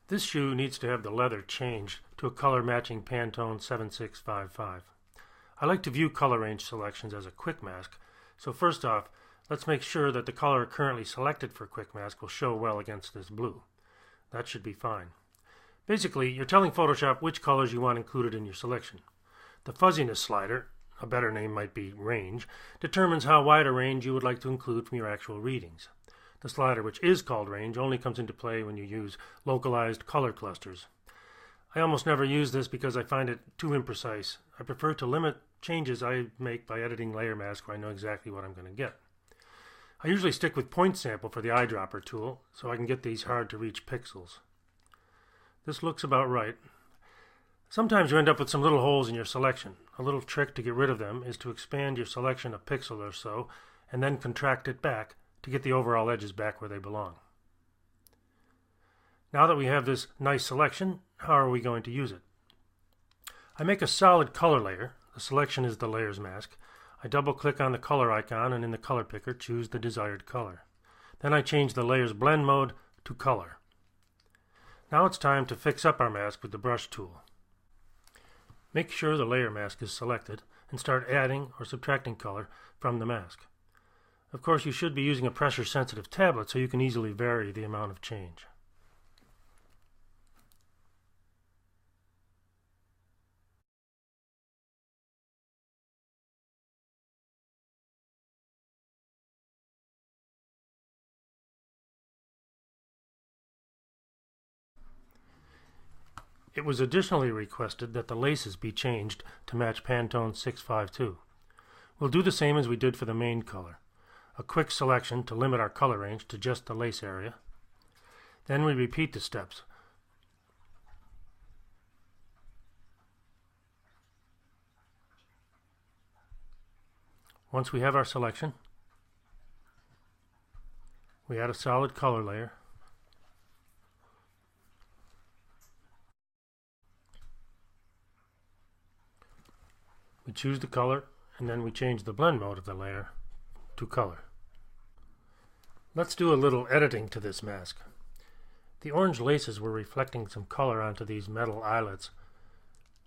This shoe needs to have the leather changed to a color matching Pantone 7655. I like to view color range selections as a quick mask, so first off, let's make sure that the color currently selected for quick mask will show well against this blue. That should be fine. Basically, you're telling Photoshop which colors you want included in your selection. The fuzziness slider, a better name might be range, determines how wide a range you would like to include from your actual readings. The slider, which is called range, only comes into play when you use localized color clusters. I almost never use this because I find it too imprecise. I prefer to limit changes I make by editing layer mask where I know exactly what I'm going to get. I usually stick with point sample for the eyedropper tool so I can get these hard to reach pixels. This looks about right. Sometimes you end up with some little holes in your selection. A little trick to get rid of them is to expand your selection a pixel or so and then contract it back to get the overall edges back where they belong. Now that we have this nice selection, how are we going to use it? I make a solid color layer. The selection is the layers mask. I double click on the color icon and in the color picker choose the desired color. Then I change the layers blend mode to color. Now it's time to fix up our mask with the brush tool. Make sure the layer mask is selected and start adding or subtracting color from the mask. Of course, you should be using a pressure-sensitive tablet so you can easily vary the amount of change. It was additionally requested that the laces be changed to match Pantone 652. We'll do the same as we did for the main color. A quick selection to limit our color range to just the lace area. Then we repeat the steps. Once we have our selection, we add a solid color layer. We choose the color and then we change the blend mode of the layer to color. Let's do a little editing to this mask. The orange laces were reflecting some color onto these metal eyelets.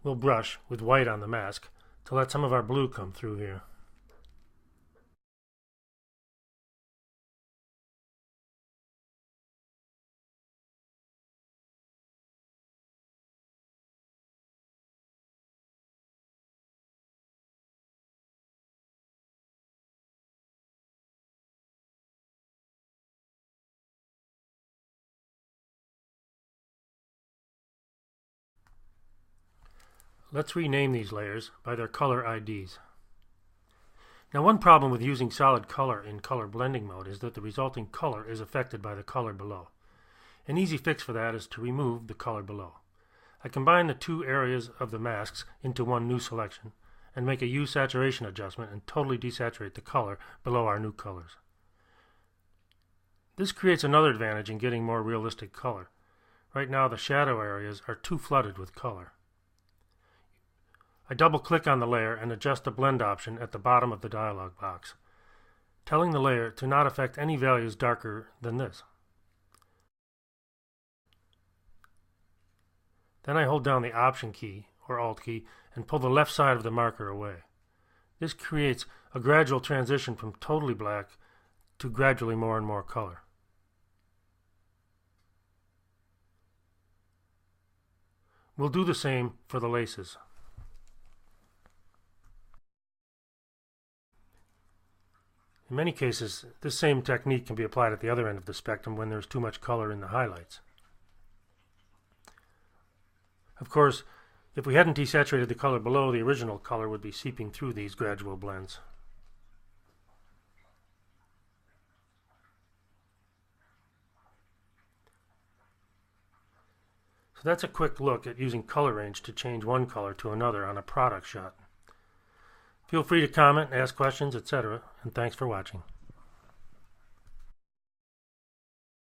We'll brush with white on the mask to let some of our blue come through here. Let's rename these layers by their color IDs. Now, one problem with using solid color in color blending mode is that the resulting color is affected by the color below. An easy fix for that is to remove the color below. I combine the two areas of the masks into one new selection and make a hue saturation adjustment and totally desaturate the color below our new colors. This creates another advantage in getting more realistic color. Right now the shadow areas are too flooded with color. I double-click on the layer and adjust the blend option at the bottom of the dialog box, telling the layer to not affect any values darker than this. Then I hold down the Option key or Alt key and pull the left side of the marker away. This creates a gradual transition from totally black to gradually more and more color. We'll do the same for the laces. In many cases, this same technique can be applied at the other end of the spectrum when there's too much color in the highlights. Of course, if we hadn't desaturated the color below, the original color would be seeping through these gradual blends. So that's a quick look at using color range to change one color to another on a product shot. Feel free to comment, ask questions, etc., and thanks for watching.